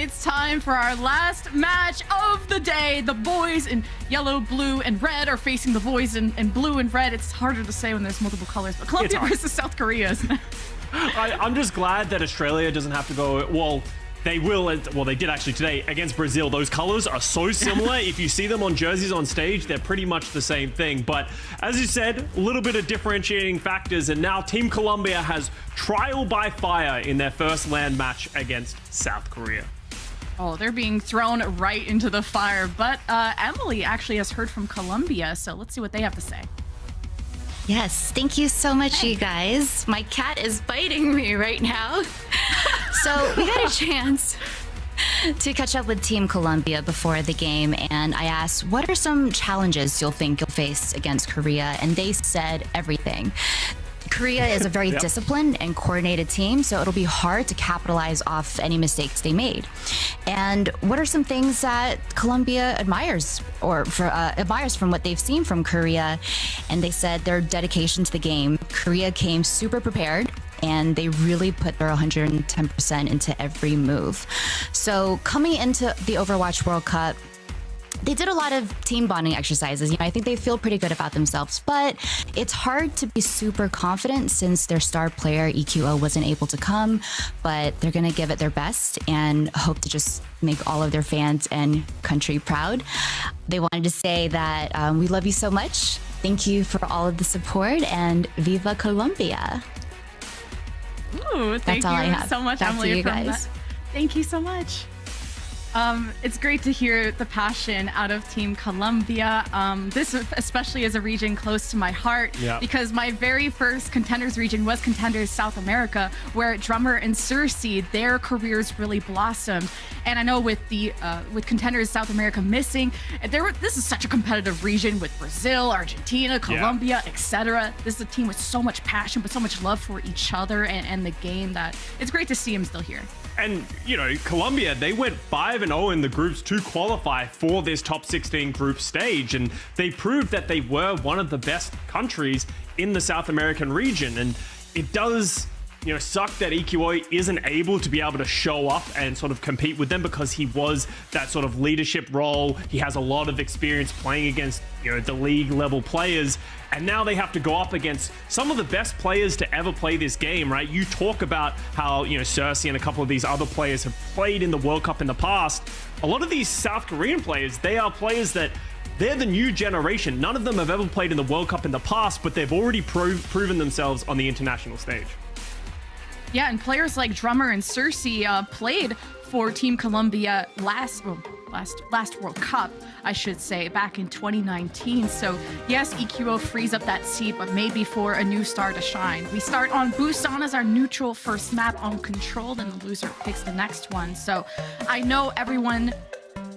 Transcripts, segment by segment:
It's time for our last match of the day. The boys in yellow, blue, and red are facing the boys in blue and red. It's harder to say when there's multiple colors, but Colombia versus South Korea, isn't it? I'm just glad that Australia doesn't have to go, well, they will, well, they did actually today against Brazil. Those colors are so similar. If you see them on jerseys on stage, they're pretty much the same thing. But as you said, a little bit of differentiating factors. And now Team Colombia has trial by fire in their first land match against South Korea. Oh, they're being thrown right into the fire. But Emily actually has heard from Colombia, so let's see what they have to say. Yes, thank you so much, you guys. My cat is biting me right now. So we had a chance to catch up with Team Colombia before the game, and I asked, what are some challenges you'll face against Korea? And they said everything. Korea is a very disciplined and coordinated team, so it'll be hard to capitalize off any mistakes they made. And what are some things that Colombia admires from what they've seen from Korea? And they said their dedication to the game. Korea came super prepared, and they really put their 110% into every move. So coming into the Overwatch World Cup, they did a lot of team bonding exercises. I think they feel pretty good about themselves, but it's hard to be super confident since their star player, EQO, wasn't able to come, but they're gonna give it their best and hope to just make all of their fans and country proud. They wanted to say that we love you so much. Thank you for all of the support, and Viva Colombia. Ooh, thank you so much, Back Emily. to you guys. Thank you so much. It's great to hear the passion out of Team Colombia. This especially is a region close to my heart because my very first Contenders region was Contenders South America, where Drummer and Cersei, their careers really blossomed. And I know with Contenders South America missing, this is such a competitive region with Brazil, Argentina, Colombia, etc. This is a team with so much passion, but so much love for each other and the game that it's great to see them still here. And, you know, Colombia, they went 5-0 in the groups to qualify for this top 16 group stage. And they proved that they were one of the best countries in the South American region. And it does, you know, suck that EQO isn't able to be able to show up and sort of compete with them because he was that sort of leadership role. He has a lot of experience playing against, you know, the league level players. And now they have to go up against some of the best players to ever play this game, right? You talk about how, you know, Cersei and a couple of these other players have played in the World Cup in the past. A lot of these South Korean players, they are players that they're the new generation. None of them have ever played in the World Cup in the past, but they've already proven themselves on the international stage. Yeah, and players like Drummer and Cersei played for Team Colombia last World Cup, I should say, back in 2019. So yes, EQO frees up that seat, but maybe for a new star to shine. We start on Busan as our neutral first map on Control, and the loser picks the next one. So I know everyone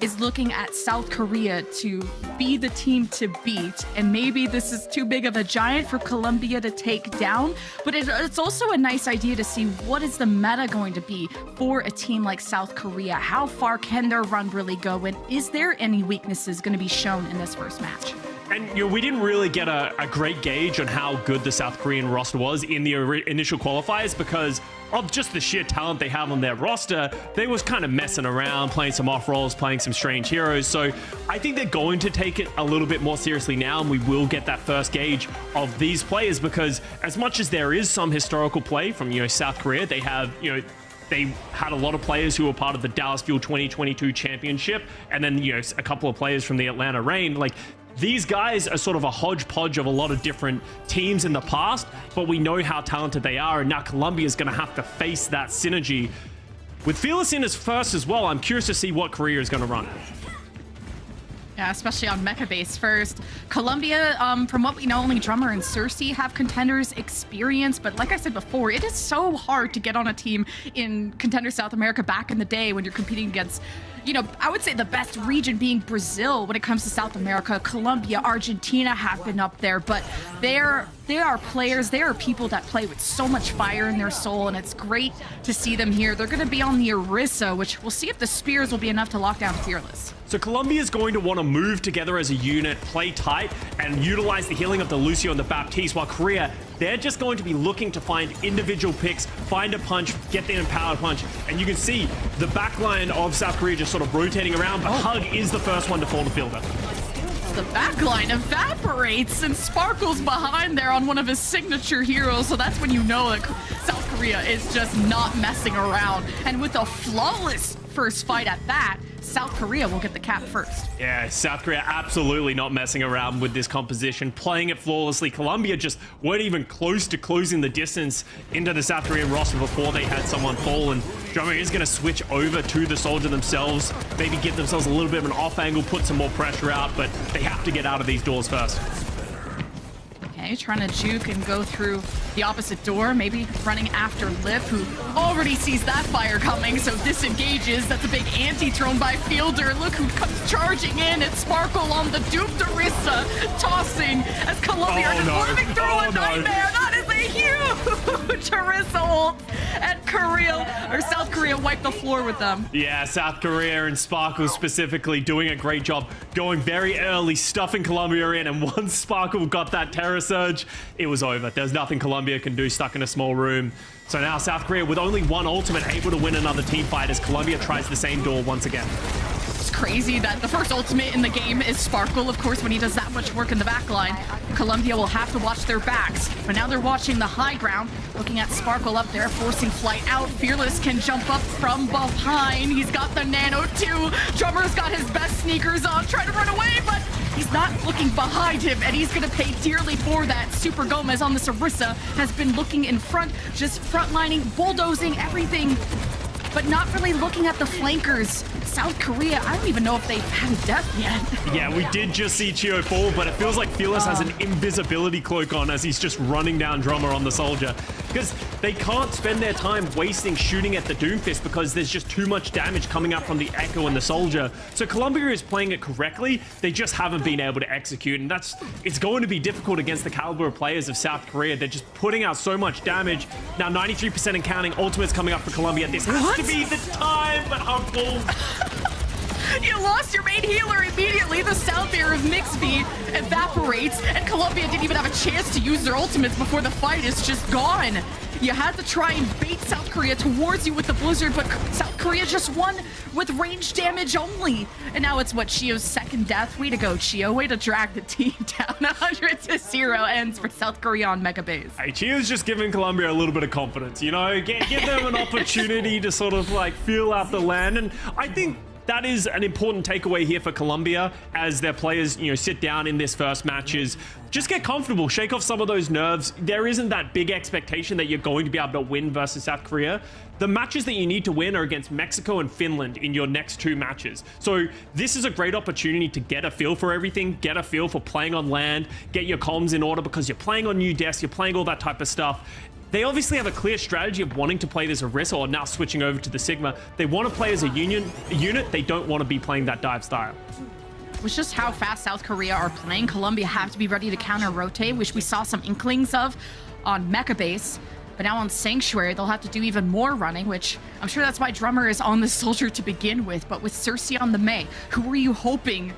is looking at South Korea to be the team to beat, and maybe this is too big of a giant for Colombia to take down, but it's also a nice idea to see what is the meta going to be for a team like South Korea. How far can their run really go, and is there any weaknesses going to be shown in this first match? And you know, we didn't really get a great gauge on how good the South Korean roster was in the initial qualifiers because of just the sheer talent they have on their roster. They was kind of messing around, playing some off roles, playing some strange heroes. So I think they're going to take it a little bit more seriously now, and we will get that first gauge of these players because as much as there is some historical play from, you know, South Korea, they have, you know, they had a lot of players who were part of the Dallas Fuel 2022 championship, and then, you know, a couple of players from the Atlanta Reign. Like, these guys are sort of a hodgepodge of a lot of different teams in the past, but we know how talented they are, and now Colombia is going to have to face that synergy. With Fearless in as first as well, I'm curious to see what Korea is going to run. Yeah, especially on Mecha base first. Colombia, from what we know, only Drummer and Cersei have Contenders experience, but like I said before, it is so hard to get on a team in Contenders South America back in the day when you're competing against, you know, I would say the best region being Brazil when it comes to South America. Colombia, Argentina have been up there, but they are players, they are people that play with so much fire in their soul, and it's great to see them here. They're going to be on the Orisa, which we'll see if the Spears will be enough to lock down Fearless. So Colombia is going to want to move together as a unit, play tight, and utilize the healing of the Lucio and the Baptiste, while Korea, they're just going to be looking to find individual picks, find a punch, get the empowered punch. And you can see the backline of South Korea just sort of rotating around, but Hug is the first one to fall to fielder. The backline evaporates and Sparkle's behind there on one of his signature heroes, so that's when you know that South Korea is just not messing around. And with a flawless first fight at that, South Korea will get the cap first. Yeah, South Korea absolutely not messing around with this composition, playing it flawlessly. Colombia just weren't even close to closing the distance into the South Korean roster before they had someone fall, and Drummer is going to switch over to the Soldier themselves, maybe give themselves a little bit of an off angle, put some more pressure out, but they have to get out of these doors first. Okay, trying to juke and go through the opposite door, maybe running after Lip, who already sees that fire coming, so disengages. That's a big anti thrown by Fielder. Look who comes charging in. It's Sparkle on the Duke Darissa, tossing as Colombia are just living through a nightmare. That is a huge Darissa ult, and Korea, or South Korea, wipe the floor with them. Yeah, South Korea and Sparkle specifically doing a great job going very early, stuffing Colombia in, and once Sparkle got that Terror Surge, it was over. There's nothing Colombia can do stuck in a small room. So now South Korea, with only one ultimate, able to win another team fight as Colombia tries the same door once again. It's crazy that the first ultimate in the game is Sparkle, of course, when he does that much work in the backline. Colombia will have to watch their backs, but now they're watching the high ground, looking at Sparkle up there, forcing flight out. Fearless can jump up from behind. He's got the Nano too. Drummer's got his best sneakers on, trying to run away, but he's not looking behind him, and he's gonna pay dearly for that. Super Gomez on the Sarissa has been looking in front, just frontlining, bulldozing everything, but not really looking at the flankers. South Korea, I don't even know if they've had a death yet. Yeah, we did just see Chio fall, but it feels like Fearless has an invisibility cloak on as he's just running down Drummer on the Soldier. Because they can't spend their time wasting shooting at the Doomfist because there's just too much damage coming out from the Echo and the Soldier. So Colombia is playing it correctly, they just haven't been able to execute, and it's going to be difficult against the caliber of players of South Korea. They're just putting out so much damage. Now 93% and counting, ultimate's coming up for Colombia. This has to be the time, but Humble. You lost your main healer immediately. The sound air of Mixby evaporates, and Colombia didn't even have a chance to use their ultimates before the fight is just gone. You had to try and bait South Korea towards you with the Blizzard, but South Korea just won with range damage only. And now it's what, Chio's second death? Way to go, Chio. Way to drag the team down. 100-0 ends for South Korea on Mega Base. Hey, Chio's just giving Colombia a little bit of confidence, you know? Give them an opportunity to sort of like feel out the land, and I think that is an important takeaway here for Colombia as their players, you know, sit down in this first matches. Just get comfortable, shake off some of those nerves. There isn't that big expectation that you're going to be able to win versus South Korea. The matches that you need to win are against Mexico and Finland in your next two matches. So this is a great opportunity to get a feel for everything, get a feel for playing on land, get your comms in order because you're playing on new desks, you're playing all that type of stuff. They obviously have a clear strategy of wanting to play this Orisa or now switching over to the Sigma. They want to play as a unit. They don't want to be playing that dive style. Was just how fast South Korea are playing. Colombia have to be ready to counter rotate, which we saw some inklings of on Mecha Base. But now on Sanctuary, they'll have to do even more running, which I'm sure that's why Drummer is on the Soldier to begin with. But with Cersei on the Mei, who were you hoping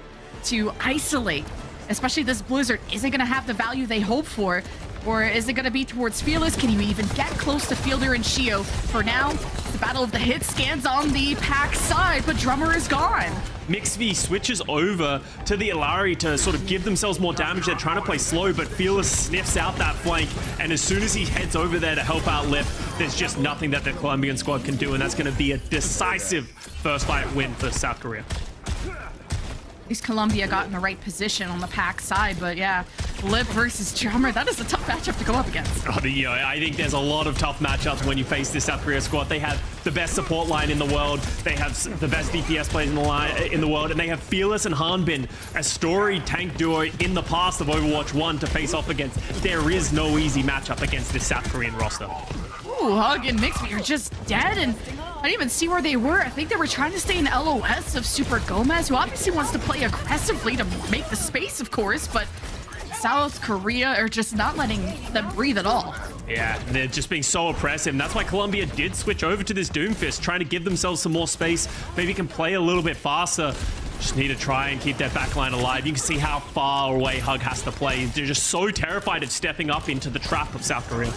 to isolate? Especially this Blizzard, is it going to have the value they hope for? Or is it going to be towards Fearless? Can you even get close to Fielder and Chio? For now, the battle of the hit scans on the pack side, but Drummer is gone. Mixv switches over to the Illari to sort of give themselves more damage. They're trying to play slow, but Fearless sniffs out that flank, and as soon as he heads over there to help out Lip, there's just nothing that the Colombian squad can do, and that's going to be a decisive first fight win for South Korea. At least Colombia got in the right position on the pack side, but yeah, Lip versus Drummer, that is a tough matchup to go up against. Oh, I think there's a lot of tough matchups when you face this South Korea squad. They have the best support line in the world, they have the best DPS players in the world, and they have Fearless and Hanbin, a storied tank duo in the past of Overwatch 1 to face off against. There is no easy matchup against this South Korean roster. Ooh, Hug and Mixby are just dead, and I didn't even see where they were. I think they were trying to stay in LOS of Super Gomez, who obviously wants to play aggressively to make the space, of course, but South Korea are just not letting them breathe at all. Yeah, they're just being so oppressive. And that's why Colombia did switch over to this Doomfist, trying to give themselves some more space. Maybe can play a little bit faster. Just need to try and keep their backline alive. You can see how far away Hug has to play. They're just so terrified of stepping up into the trap of South Korea.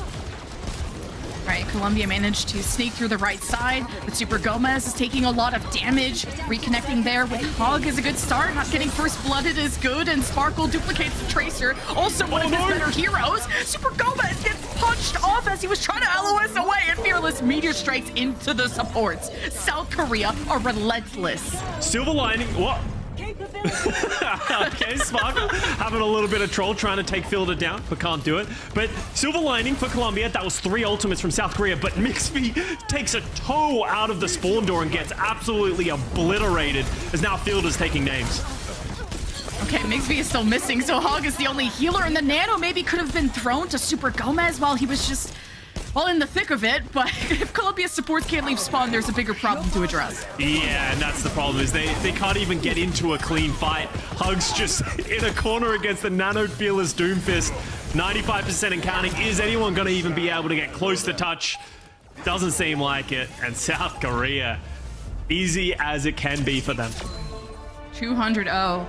Right, Colombia managed to sneak through the right side, but Super Gomez is taking a lot of damage. Reconnecting there with Hug is a good start. Not getting first blooded is good, and Sparkle duplicates the Tracer. Also one of his better heroes. Super Gomez gets punched off as he was trying to LOS away, and Fearless meteor strikes into the supports. South Korea are relentless. Silver lining, what? Okay, Sparkle having a little bit of troll trying to take Fielder down, but can't do it. But silver lining for Colombia, that was 3 ultimates from South Korea, but Mixby takes a toe out of the spawn door and gets absolutely obliterated as now Fielder's taking names. Okay, Mixby is still missing, so Hog is the only healer, and the Nano maybe could have been thrown to Super Gomez while he was just, well, in the thick of it, but if Colombia's supports can't leave spawn, there's a bigger problem to address. Yeah, and that's the problem, is they can't even get into a clean fight. Hug's just in a corner against the Nano Fearless Doomfist. 95% and counting. Is anyone going to even be able to get close to touch? Doesn't seem like it. And South Korea, easy as it can be for them. 200-0.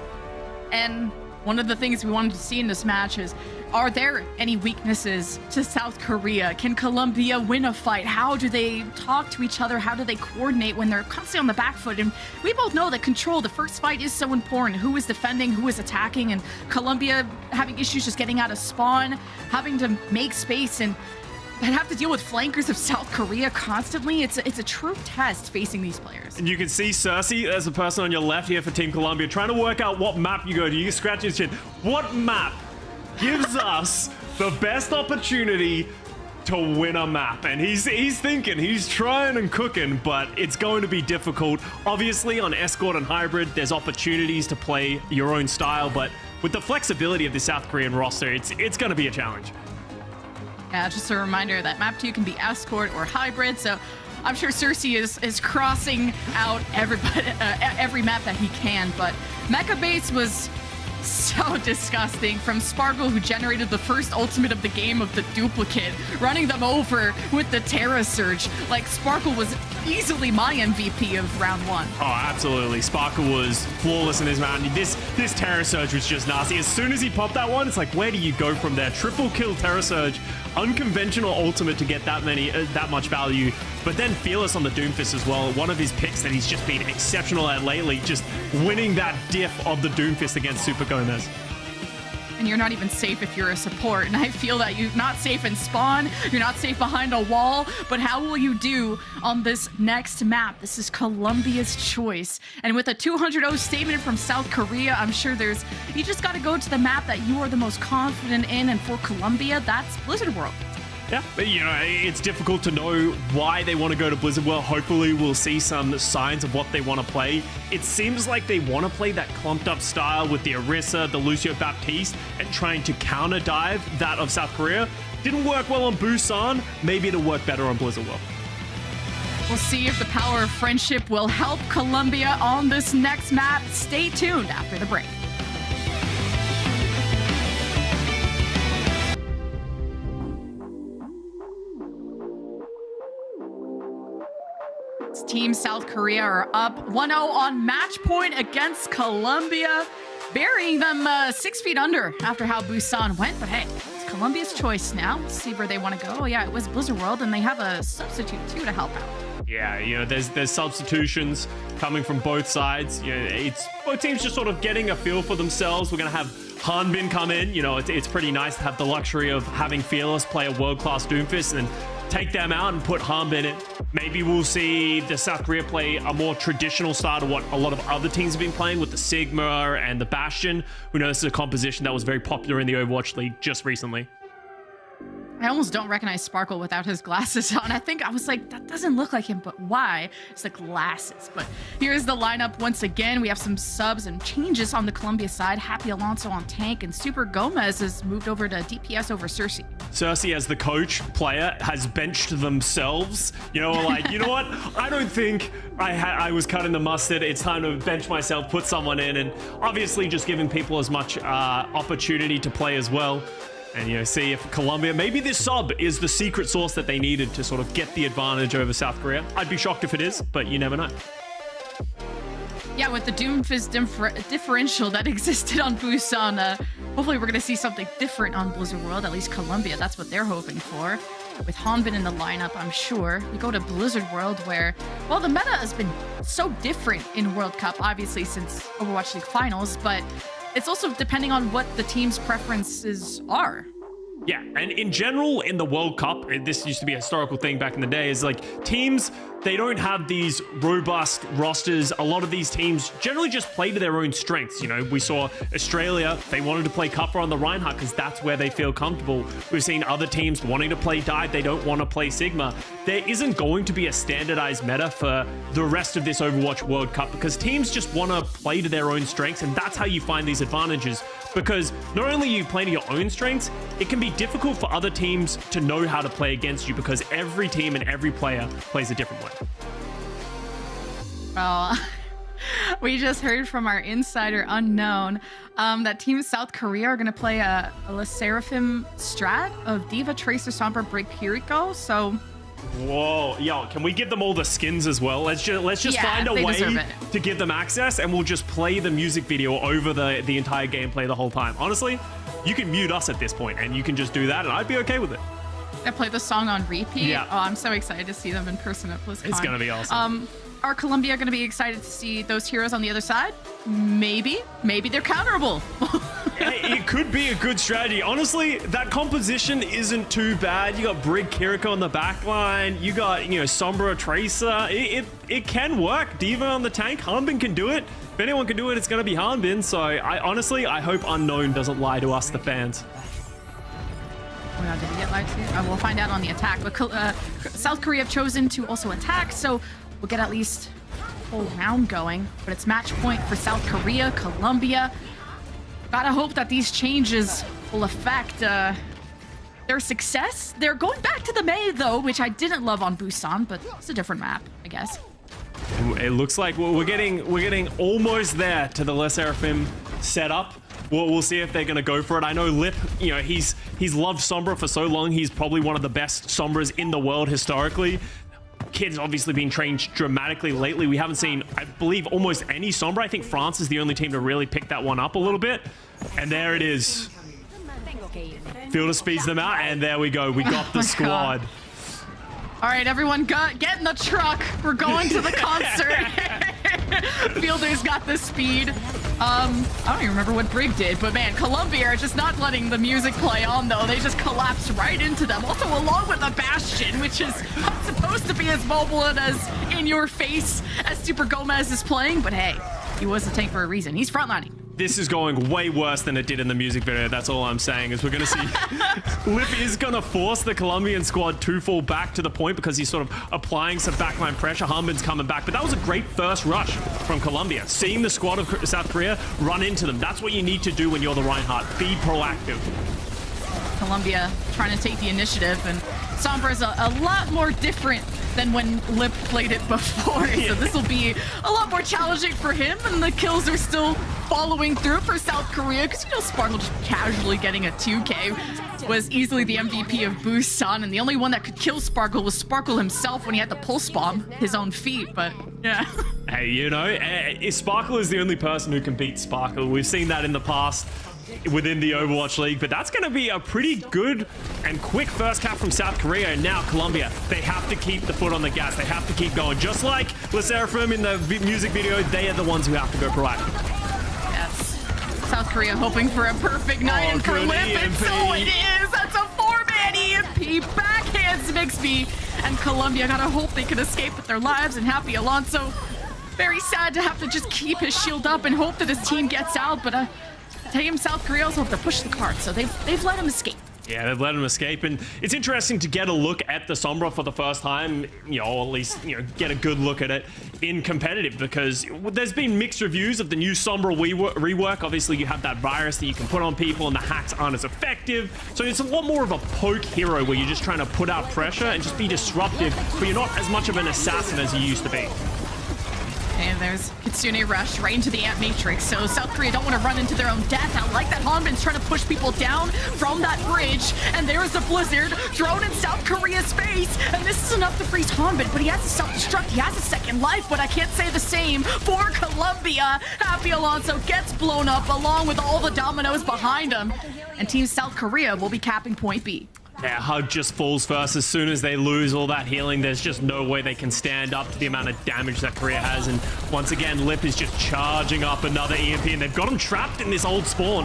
And one of the things we wanted to see in this match is, are there any weaknesses to South Korea? Can Colombia win a fight? How do they talk to each other? How do they coordinate when they're constantly on the back foot? And we both know that control, the first fight, is so important. Who is defending, who is attacking, and Colombia having issues just getting out of spawn, having to make space, and have to deal with flankers of South Korea constantly. It's a true test facing these players. And you can see Cersei as the person on your left here for Team Colombia trying to work out what map you go to. You scratch his chin. What map gives us the best opportunity to win a map? And he's thinking, he's trying and cooking, but it's going to be difficult. Obviously on Escort and Hybrid, there's opportunities to play your own style, but with the flexibility of the South Korean roster, it's going to be a challenge. Yeah, just a reminder that map 2 can be Escort or Hybrid, so I'm sure Cersei is crossing out everybody, every map that he can, but Mecha Base was so disgusting from Sparkle, who generated the first ultimate of the game of the duplicate, running them over with the Terra Surge. Like, Sparkle was easily my MVP of round 1. Oh, absolutely. Sparkle was flawless in his round. This Terra Surge was just nasty. As soon as he popped that one, it's like, where do you go from there? Triple kill Terra Surge, unconventional ultimate to get that much value. But then Fearless on the Doomfist as well. One of his picks that he's just been exceptional at lately, just winning that diff of the Doomfist against Super Gomez. And you're not even safe if you're a support. And I feel that you're not safe in spawn, you're not safe behind a wall, but how will you do on this next map? This is Colombia's choice. And with a 200-0 statement from South Korea, I'm sure you just got to go to the map that you are the most confident in, and for Colombia, that's Blizzard World. Yeah, but you know, it's difficult to know why they want to go to Blizzard World. Hopefully we'll see some signs of what they want to play. It seems like they want to play that clumped up style with the Orisa, the Lucio Baptiste, and trying to counter dive that of South Korea. Didn't work well on Busan. Maybe it'll work better on Blizzard World. We'll see if the power of friendship will help Colombia on this next map. Stay tuned after the break. Team South Korea are up 1-0 on match point against Colombia, burying them 6 feet under after how Busan went. But hey, it's Colombia's choice now. Let's see where they want to go. Oh yeah, it was Blizzard World, and they have a substitute too to help out. Yeah, you know, there's substitutions coming from both sides. You know, it's both teams just sort of getting a feel for themselves. We're gonna have Hanbin come in. You know, it's pretty nice to have the luxury of having Fearless play a world-class Doomfist and take them out and put Hanbin in. Maybe we'll see the South Korea play a more traditional style of what a lot of other teams have been playing with the Sigma and the Bastion. We know this is a composition that was very popular in the Overwatch League just recently. I almost don't recognize Sparkle without his glasses on. I was like, that doesn't look like him, but why? It's the glasses. But here's the lineup once again. We have some subs and changes on the Colombia side. Happy Alonso on tank, and Super Gomez has moved over to DPS over Cersei. Cersei, as the coach player, has benched themselves. You know, like, you know what? I don't think I was cutting the mustard. It's time to bench myself, put someone in, and obviously just giving people as much opportunity to play as well. And, you know, see if Colombia, maybe this sub is the secret sauce that they needed to sort of get the advantage over South Korea. I'd be shocked if it is, but you never know. Yeah, with the Doomfist differential that existed on Busan, hopefully we're going to see something different on Blizzard World, at least Colombia. That's what they're hoping for. With Hanbin in the lineup, I'm sure. We go to Blizzard World where, well, the meta has been so different in World Cup, obviously, since Overwatch League Finals, but it's also depending on what the team's preferences are. Yeah, and in general, in the World Cup, this used to be a historical thing back in the day, is like teams, they don't have these robust rosters. A lot of these teams generally just play to their own strengths. You know, we saw Australia, they wanted to play Cupra on the Reinhardt because that's where they feel comfortable. We've seen other teams wanting to play Dive, they don't want to play Sigma. There isn't going to be a standardized meta for the rest of this Overwatch World Cup because teams just want to play to their own strengths, and that's how you find these advantages. Because not only are you playing to your own strengths, it can be difficult for other teams to know how to play against you because every team and every player plays a different way. Well, we just heard from our insider Unknown that Team South Korea are going to play a Le Seraphim strat of Diva, Tracer, Sombra, Break, Kiriko. So... Whoa, yo, can we give them all the skins as well? Let's just find a way to give them access, and we'll just play the music video over the entire gameplay the whole time. Honestly, you can mute us at this point, and you can just do that, and I'd be okay with it. I play the song on repeat. Yeah. Oh, I'm so excited to see them in person at BlizzCon. It's gonna be awesome. Are Colombia going to be excited to see those heroes on the other side? Maybe. Maybe they're counterable. It could be a good strategy. Honestly, that composition isn't too bad. You got Brig, Kiriko on the back line. You got, you know, Sombra, Tracer. It can work. Diva on the tank. Hanbin can do it. If anyone can do it, it's going to be Hanbin. So I hope Unknown doesn't lie to us, the fans. Oh no, did he get lied to? We'll find out on the attack. But South Korea have chosen to also attack, so we'll get at least a whole round going. But it's match point for South Korea, Colombia. Gotta hope that these changes will affect their success. They're going back to the May, though, which I didn't love on Busan, but it's a different map, I guess. It looks like we're getting almost there to the Le Seraphim setup. We'll see if they're going to go for it. I know Lip, you know, he's loved Sombra for so long. He's probably one of the best Sombras in the world historically. Kid's obviously been trained dramatically lately. We haven't seen, I believe, almost any Sombra. I think France is the only team to really pick that one up a little bit. And there it is. Fielder speeds them out, and there we go. We got the squad. God. All right, everyone, get in the truck. We're going to the concert. Fielder's got the speed. I don't even remember what Brig did, but man, Colombia are just not letting the music play on, though. They just collapse right into them. Also, along with the Bastion, which is not supposed to be as mobile and as in your face as Super Gomez is playing, but hey, he was a tank for a reason. He's frontlining. This is going way worse than it did in the music video. That's all I'm saying, is we're going to see Lip is going to force the Colombian squad to fall back to the point because he's sort of applying some backline pressure. Hanbin's coming back, but that was a great first rush from Colombia. Seeing the squad of South Korea run into them. That's what you need to do when you're the Reinhardt. Be proactive. Colombia trying to take the initiative, and Sombra's a lot more different than when Lip played it before. So this will be a lot more challenging for him, and the kills are still following through for South Korea, because, you know, Sparkle just casually getting a 2K was easily the MVP of Busan, and the only one that could kill Sparkle was Sparkle himself when he had to pulse bomb his own feet, but yeah. Hey, you know, Sparkle is the only person who can beat Sparkle. We've seen that in the past within the Overwatch League, but that's going to be a pretty good and quick first cap from South Korea. And now Colombia, they have to keep the foot on the gas. They have to keep going. Just like Le Seraphim in the music video, they are the ones who have to go proactive. Yes. South Korea hoping for a perfect night, and for Lip, and so it is. That's a 4-man EMP, backhands Mixby, and Colombia gotta hope they can escape with their lives, and Happy Alonso, very sad to have to just keep his shield up and hope that his team gets out, but Team South Korea also have to push the cart, so they've let him escape. Yeah, they've let him escape, and it's interesting to get a look at the Sombra for the first time, you know, or at least, you know, get a good look at it in competitive, because there's been mixed reviews of the new Sombra rework. Obviously, you have that virus that you can put on people, and the hacks aren't as effective, so it's a lot more of a poke hero where you're just trying to put out pressure and just be disruptive, but you're not as much of an assassin as you used to be. And there's Kitsune Rush right into the Ant Matrix. So South Korea don't want to run into their own death. I like that Hanbin's trying to push people down from that bridge. And there's the Blizzard thrown in South Korea's face. And this is enough to freeze Hanbin, but he has a self-destruct. He has a second life, but I can't say the same for Colombia. Happy Alonso gets blown up along with all the dominoes behind him. And Team South Korea will be capping point B. Yeah, Hug just falls first. As soon as they lose all that healing, there's just no way they can stand up to the amount of damage that Korea has. And once again, Lip is just charging up another EMP, and they've got him trapped in this old spawn.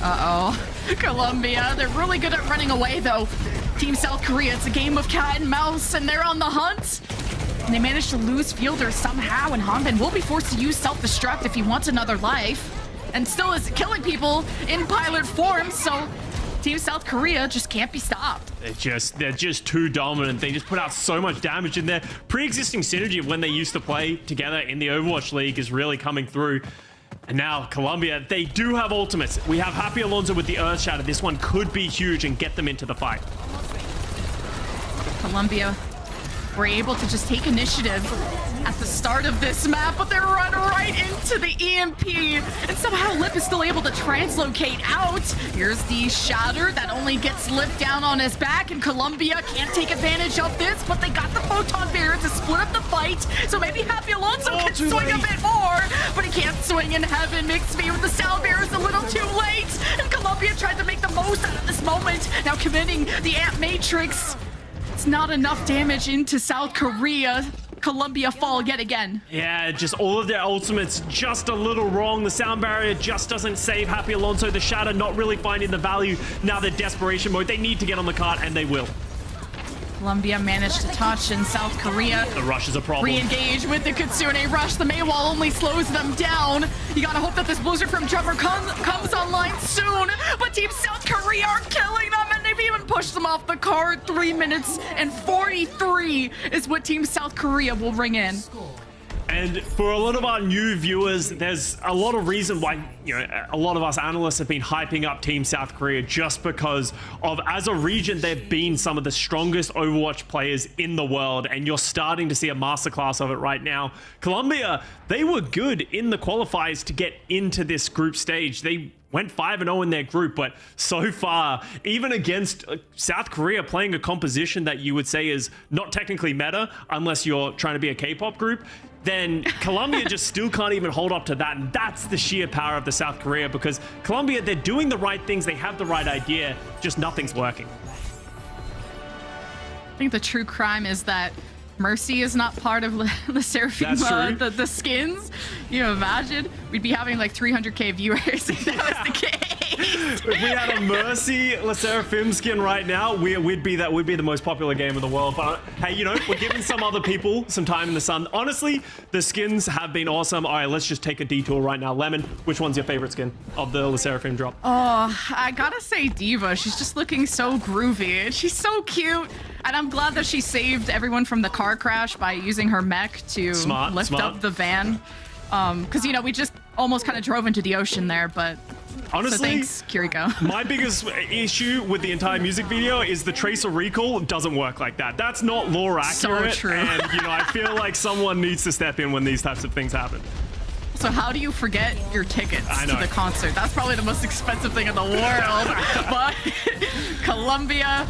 Uh-oh. Colombia, they're really good at running away, though. Team South Korea, it's a game of cat and mouse, and they're on the hunt. And they managed to lose Fielder somehow, and Hanbin will be forced to use self-destruct if he wants another life. And still is killing people in pilot form, so Team South Korea just can't be stopped. They're just too dominant. They just put out so much damage, and their pre-existing synergy of when they used to play together in the Overwatch League is really coming through. And now Colombia, they do have ultimates. We have Happy Alonso with the Earth Shatter. This one could be huge and get them into the fight. Colombia were able to just take initiative at the start of this map, but they run right into the EMP, and somehow Lip is still able to translocate out. Here's the Shatter that only gets Lip down on his back, and Colombia can't take advantage of this, but they got the Photon Barrier to split up the fight, so maybe Happy Alonso can swing a bit more, but he can't swing in heaven. Mixed me with the Sound Barrier is a little too late, and Colombia tried to make the most out of this moment, now committing the Ant Matrix. It's not enough damage into South Korea. Colombia fall yet again. Yeah, just all of their ultimates just a little wrong. The Sound Barrier just doesn't save Happy Alonso. The Shatter not really finding the value. Now they're desperation mode. They need to get on the cart, and they will. Colombia managed to touch, and South Korea The rush is a problem. re-engage with the Kitsune Rush. The May Wall only slows them down. You gotta hope that this Blizzard from Drummer comes online soon. But Team South Korea are killing them, and they've even pushed them off the card. 3 minutes and 43 is what Team South Korea will ring in. And for a lot of our new viewers, there's a lot of reason why, a lot of us analysts have been hyping up Team South Korea just because of, as a region, they've been some of the strongest Overwatch players in the world, and you're starting to see a masterclass of it right now. Colombia, they were good in the qualifiers to get into this group stage. They went 5-0 in their group, but so far, even against South Korea playing a composition that you would say is not technically meta, unless you're trying to be a K-pop group, then Colombia just still can't even hold up to that. And that's the sheer power of the South Korea, because Colombia, they're doing the right things, they have the right idea, just nothing's working. I think the true crime is that Mercy is not part of the Seraphim, the skins. You imagine? We'd be having like 300k viewers if that was the case. If we had a Mercy Le Seraphim skin right now, we'd be the most popular game in the world. But hey, we're giving some other people some time in the sun. Honestly, the skins have been awesome. All right, let's just take a detour right now. Lemon, which one's your favorite skin of the Le Seraphim drop? Oh, I gotta say Diva. She's just looking so groovy, and she's so cute. And I'm glad that she saved everyone from the car crash by using her mech to lift up the van. Because, we just almost kind of drove into the ocean there, but honestly, so thanks, Kiriko. My biggest issue with the entire music video is the tracer recall doesn't work like that. That's not lore accurate. So true. And, I feel like someone needs to step in when these types of things happen. So how do you forget your tickets to the concert? That's probably the most expensive thing in the world. But Colombia,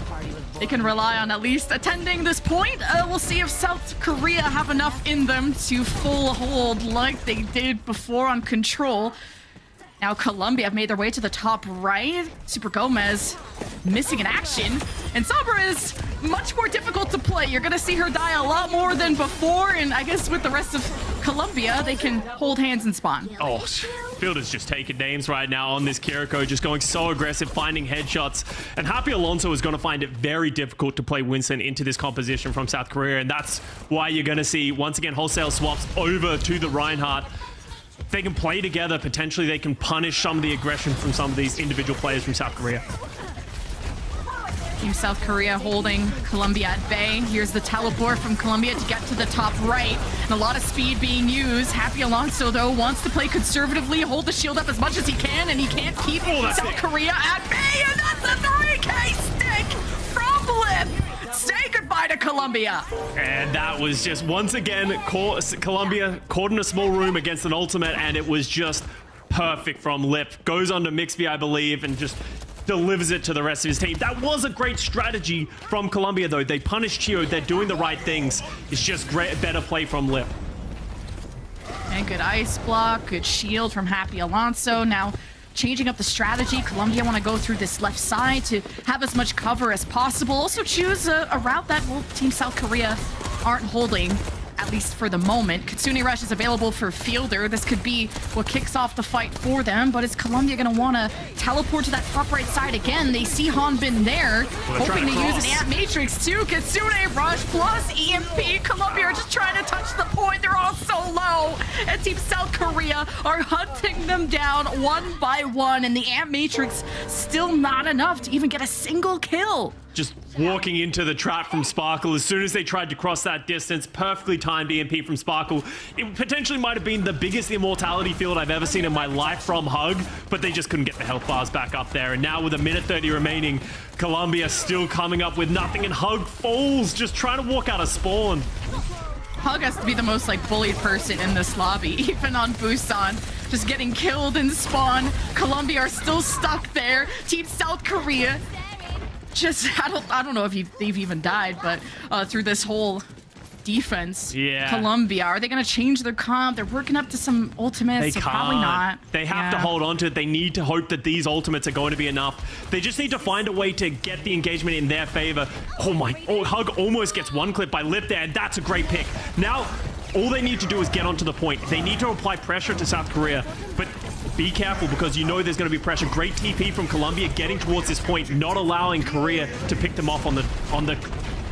they can rely on at least attending this point. We'll see if South Korea have enough in them to full hold like they did before on Control. Now Colombia have made their way to the top right. Super Gomez missing in action. And Sabra is much more difficult to play. You're going to see her die a lot more than before. And I guess with the rest of Colombia, they can hold hands and spawn. Oh, Fielder's just taking names right now on this Kiriko, just going so aggressive, finding headshots. And Happy Alonso is going to find it very difficult to play Winston into this composition from South Korea. And that's why you're going to see, once again, wholesale swaps over to the Reinhardt. If they can play together, potentially they can punish some of the aggression from some of these individual players from South Korea. Team South Korea holding Colombia at bay. Here's the teleport from Colombia to get to the top right. And a lot of speed being used. Happy Alonso, though, wants to play conservatively, hold the shield up as much as he can, and he can't keep South Korea at bay. And that's a 3K stick from Lip. Say goodbye side of Colombia. And that was just, once again, Colombia caught in a small room against an ultimate, and it was just perfect from Lip. Goes on to Mixby, I believe, and just delivers it to the rest of his team. That was a great strategy from Colombia, though. They punished Chio. They're doing the right things. It's just better play from Lip. And good ice block, good shield from Happy Alonso. Now changing up the strategy. Colombia want to go through this left side to have as much cover as possible. Also choose a route that Team South Korea aren't holding, at least for the moment. Kitsune Rush is available for Fielder. This could be what kicks off the fight for them, but is Colombia going to want to teleport to that top right side again? They see Hanbin there, hoping to use an Ant Matrix too. Kitsune Rush plus EMP. Colombia are just trying to touch the point. They're all so low, and Team South Korea are hunting them down one by one, and the Ant Matrix still not enough to even get a single kill. Just walking into the trap from Sparkle as soon as they tried to cross that distance. Perfectly timed EMP from Sparkle. It potentially might have been the biggest immortality field I've ever seen in my life from Hug, but they just couldn't get the health bars back up there. And now with a minute 30 remaining, Colombia still coming up with nothing, and Hug falls, just trying to walk out of spawn. Hug has to be the most bullied person in this lobby, even on Busan. Just getting killed in spawn. Colombia are still stuck there. Team South Korea, just, I don't know if they've even died, but through this whole defense, Colombia, are they going to change their comp? They're working up to some ultimates, so probably not. They have to hold on to it. They need to hope that these ultimates are going to be enough. They just need to find a way to get the engagement in their favor. Hug almost gets one clip by Lip there, and that's a great pick. Now, all they need to do is get onto the point. They need to apply pressure to South Korea, but be careful because you know there's going to be pressure. Great TP from Colombia getting towards this point, not allowing Korea to pick them off on the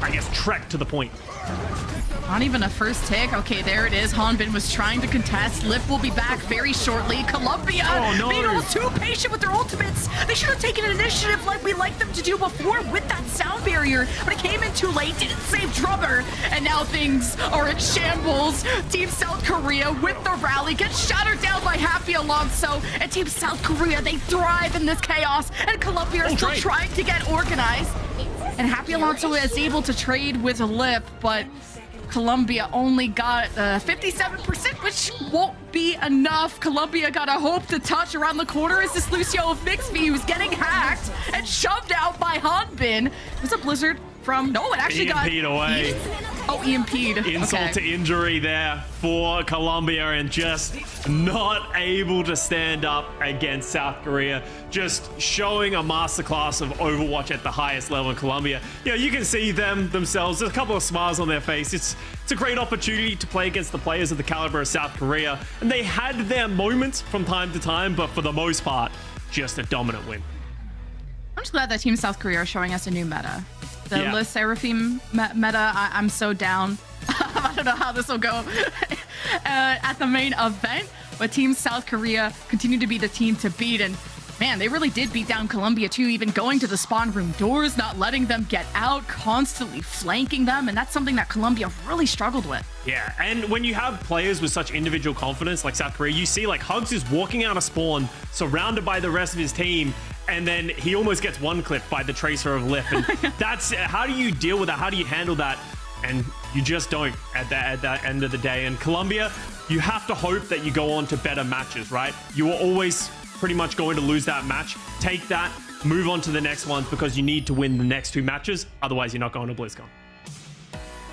I guess, trek to the point. Not even a first tick. Okay, there it is. Hanbin was trying to contest. Lip will be back very shortly. Colombia being all too patient with their ultimates. They should have taken an initiative like we liked them to do before with that sound barrier, but it came in too late, didn't save Drummer, and now things are in shambles. Team South Korea with the rally gets shattered down by Happy Alonso, and Team South Korea, they thrive in this chaos, and Colombia are still trying to get organized. And Happy Alonso is able to trade with Lip, but Colombia only got 57%, which won't be enough. Colombia got a hope to touch around the corner. Is this Lucio of Mixby, who's getting hacked and shoved out by Hanbin? There's a blizzard from... No, it actually EMP'd away. EMP'd. Insult to injury there for Colombia, and just not able to stand up against South Korea. Just showing a masterclass of Overwatch at the highest level in Colombia. You can see themselves. There's a couple of smiles on their face. It's a great opportunity to play against the players of the caliber of South Korea. And they had their moments from time to time, but for the most part, just a dominant win. I'm just glad that Team South Korea are showing us a new meta. The Le Seraphim meta, I'm so down. I don't know how this will go at the main event, but Team South Korea continue to be the team to beat. And man, they really did beat down Colombia too, even going to the spawn room doors, not letting them get out, constantly flanking them. And that's something that Colombia really struggled with. Yeah, and when you have players with such individual confidence like South Korea, you see Hugs is walking out of spawn, surrounded by the rest of his team, and then he almost gets one clip by the Tracer of Lip. And that's, how do you deal with that? How do you handle that? And you just don't at that end of the day. And Colombia, you have to hope that you go on to better matches, right? You are always pretty much going to lose that match. Take that, move on to the next ones, because you need to win the next two matches. Otherwise, you're not going to BlizzCon.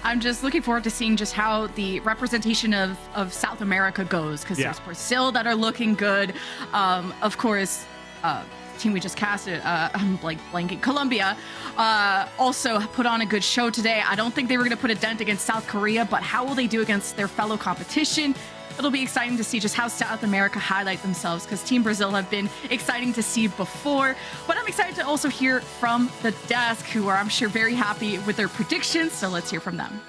I'm just looking forward to seeing just how the representation of South America goes, because there's Brazil that are looking good. Of course, team we just casted, I'm blanking, Colombia, also put on a good show today. I don't think they were going to put a dent against South Korea, but how will they do against their fellow competition? It'll be exciting to see just how South America highlight themselves, because Team Brazil have been exciting to see before. But I'm excited to also hear from the desk, who are, I'm sure, very happy with their predictions. So let's hear from them.